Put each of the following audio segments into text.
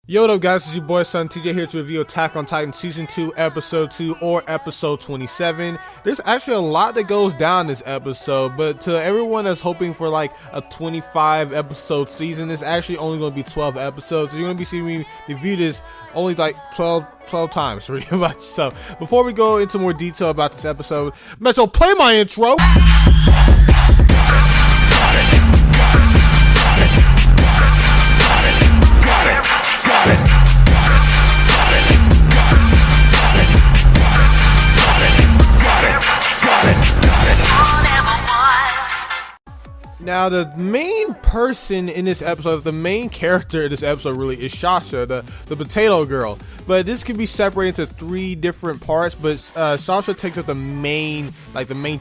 Yo, what up guys, it's your boy Sontj here to review Attack on Titan Season 2, Episode 2, or Episode 27. There's actually a lot that goes down this episode, but to everyone that's hoping for like a 25 episode season, it's actually only going to be 12 episodes, so you're going to be seeing me review this only like 12 times pretty much. So before we go into more detail about this episode, Metro, play my intro! Now, the main person in this episode, the main character in this episode really is Sasha, the potato girl. But this can be separated into three different parts, but Sasha takes up the main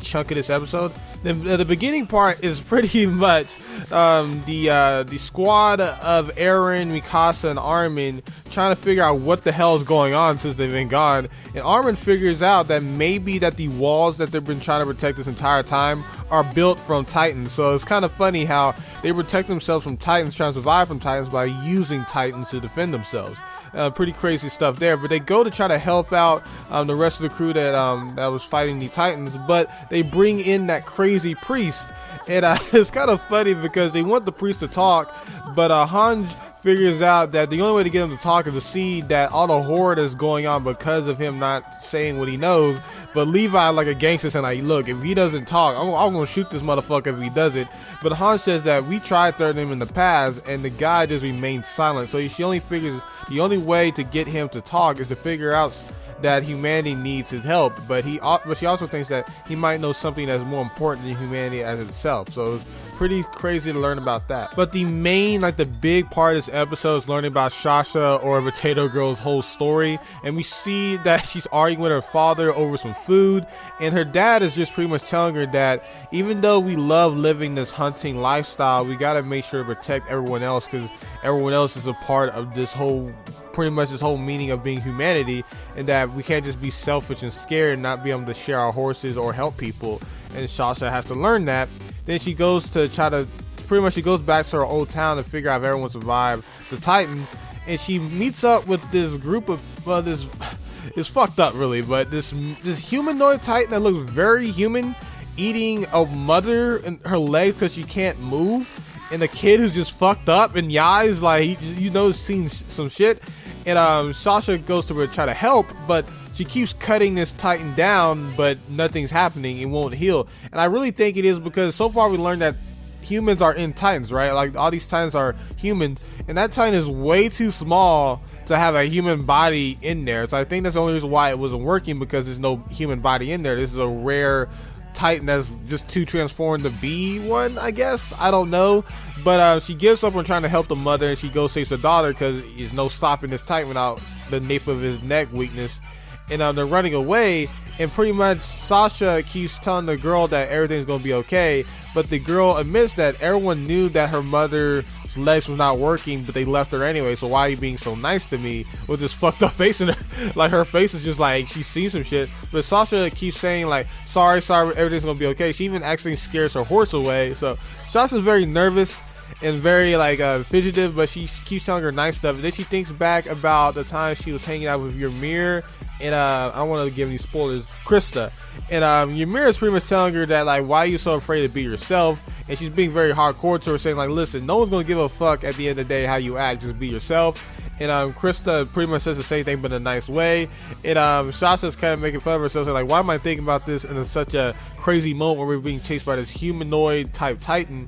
chunk of this episode. The beginning part is pretty much the squad of Eren, Mikasa, and Armin trying to figure out what the hell is going on since they've been gone. And Armin figures out that maybe that the walls that they've been trying to protect this entire time are built from Titans. So it's kind of funny how they protect themselves from Titans, trying to survive from Titans by using Titans to defend themselves. Pretty crazy stuff there, but they go to try to help out the rest of the crew that was fighting the Titans, but they bring in that crazy priest, and it's kind of funny because they want the priest to talk, but Hanj figures out that the only way to get him to talk is to see that all the horror that's going on because of him not saying what he knows. But Levi, like a gangster, saying like, look, if he doesn't talk, I'm gonna shoot this motherfucker if he doesn't. But Han says that we tried threatening him in the past and the guy just remained silent. So she only figures the only way to get him to talk is to figure out that humanity needs his help, but she also thinks that he might know something that's more important than humanity as itself. So it's pretty crazy to learn about that. But the main, the big part of this episode is learning about Sasha, or Potato Girl's, whole story, and we see that she's arguing with her father over some food, and her dad is just pretty much telling her that even though we love living this hunting lifestyle, we gotta make sure to protect everyone else, because everyone else is a part of this whole meaning of being humanity, and that we can't just be selfish and scared and not be able to share our horses or help people. And Sasha has to learn that. Then she goes to she goes back to her old town to figure out if everyone survived the Titan, and she meets up with this group of it's fucked up really, but this humanoid Titan that looks very human, eating a mother in her legs because she can't move, and a kid who's just fucked up, and Yai's like, seen some shit. And Sasha goes to her to try to help, but she keeps cutting this Titan down, but nothing's happening. It won't heal. And I really think it is because so far we learned that humans are in Titans, right? Like, all these Titans are humans, and that Titan is way too small to have a human body in there. So I think that's the only reason why it wasn't working, because there's no human body in there. This is a rare Titan that's just too transformed to be one, I guess. I don't know. But she gives up on trying to help the mother, and she goes saves her daughter because there's no stopping this Titan without the nape of his neck weakness. And they're running away, and pretty much Sasha keeps telling the girl that everything's gonna be okay, but the girl admits that everyone knew that her mother's legs was not working, but they left her anyway, so why are you being so nice to me, with this fucked up face in her? Like, her face is just like she's seen some shit. But Sasha keeps saying like, sorry, everything's gonna be okay. She even actually scares her horse away. So Sasha's very nervous and very fidgetive, but she keeps telling her nice stuff. And then she thinks back about the time she was hanging out with Ymir and I don't want to give any spoilers, Krista. And Ymir is pretty much telling her that, like, why are you so afraid to be yourself? And she's being very hardcore to her, saying like, listen, no one's gonna give a fuck at the end of the day how you act, just be yourself. And Krista pretty much says the same thing but in a nice way. And Sasha's kind of making fun of herself, saying like, why am I thinking about this in such a crazy moment where we're being chased by this humanoid type Titan?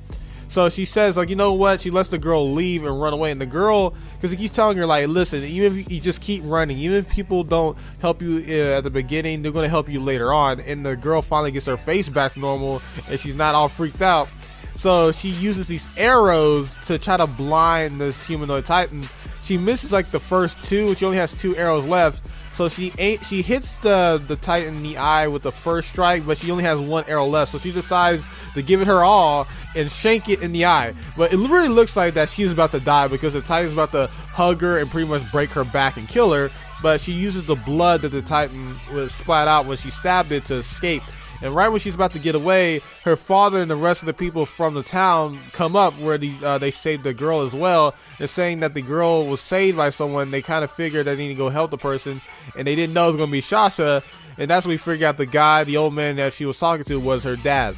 So she says, like, you know what? She lets the girl leave and run away. And the girl, because he keeps telling her, like, listen, even if you just keep running, even if people don't help you at the beginning, they're going to help you later on. And the girl finally gets her face back to normal, and she's not all freaked out. So she uses these arrows to try to blind this humanoid Titan. She misses like the first two. She only has 2 arrows left. So she hits the Titan in the eye with the first strike, but she only has 1 arrow left. So she decides to give it her all and shank it in the eye. But it really looks like that she's about to die because the Titan's about to hug her and pretty much break her back and kill her. But she uses the blood that the Titan was splat out when she stabbed it to escape. And right when she's about to get away, her father and the rest of the people from the town come up where they saved the girl as well. They're saying that the girl was saved by someone. They kind of figured they need to go help the person, and they didn't know it was going to be Sasha. And that's when we figured out the guy, the old man that she was talking to, was her dad.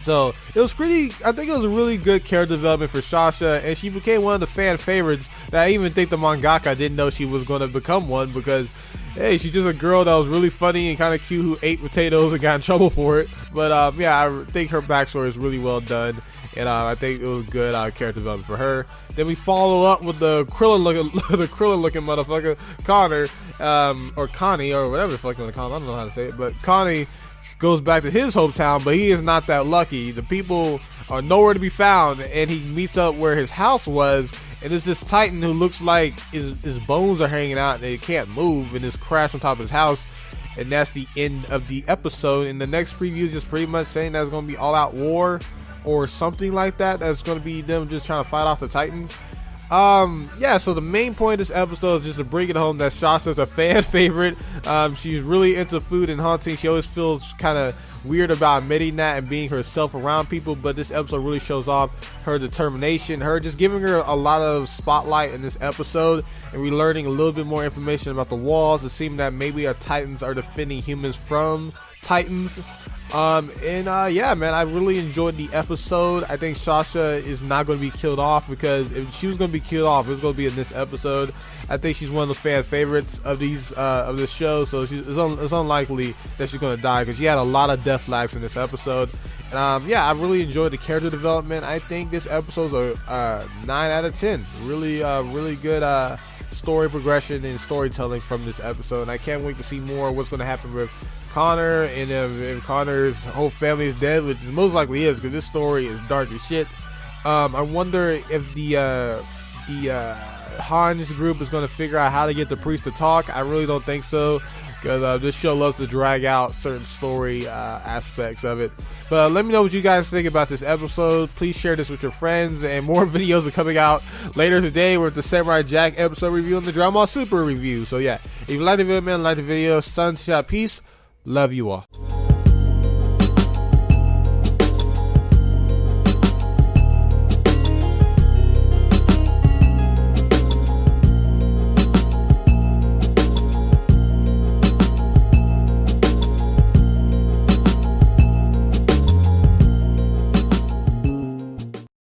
So it was I think it was a really good character development for Sasha, and she became one of the fan favorites that I even think the mangaka didn't know she was going to become one, because hey, she's just a girl that was really funny and kind of cute who ate potatoes and got in trouble for it. But yeah, I think her backstory is really well done, and I think it was good character development for her. Then we follow up with the Krillin looking motherfucker, Connor, or Connie, or whatever the fuck you want to call him. I don't know how to say it, but Connie goes back to his hometown, but he is not that lucky. The people are nowhere to be found, and he meets up where his house was, and there's this Titan who looks like his bones are hanging out and he can't move, and just crashed on top of his house. And that's the end of the episode. And the next preview is just pretty much saying that's going to be all-out war or something like that. That's going to be them just trying to fight off the Titans. Yeah, so the main point of this episode is just to bring it home that Sasha's a fan favorite. She's really into food and hunting. She always feels kind of weird about admitting that and being herself around people, but this episode really shows off her determination, her just giving her a lot of spotlight in this episode, and we're learning a little bit more information about the walls. It seems that maybe our Titans are defending humans from Titans. Yeah, man, I really enjoyed the episode. I think Sasha is not going to be killed off, because if she was going to be killed off, it's going to be in this episode. I think she's one of the fan favorites of this show, so it's unlikely that she's going to die, because she had a lot of death flags in this episode. Yeah, I really enjoyed the character development. I think this episode's a 9 out of 10. Really good story progression and storytelling from this episode, and I can't wait to see more of what's going to happen with Connor, and if Connor's whole family is dead, which most likely is, because this story is dark as shit. I wonder if the Hans group is going to figure out how to get the priest to talk. I really don't think so, because this show loves to drag out certain story aspects of it. But let me know what you guys think about this episode. Please share this with your friends, and more videos are coming out later today with the Samurai Jack episode review and the Dragon Ball Super review. So yeah, if you like the video, man, like the video. Sontj, peace. Love you all.